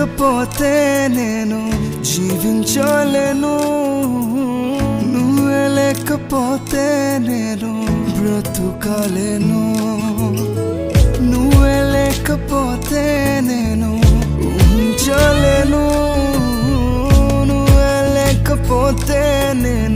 లేకపోతే నేను జీవించలేను, నువ్వే లేకపోతే నేను బ్రతుకలేను, నువ్వే లేకపోతే నేను ఊహించలేను, నువ్వే లేకపోతే నేను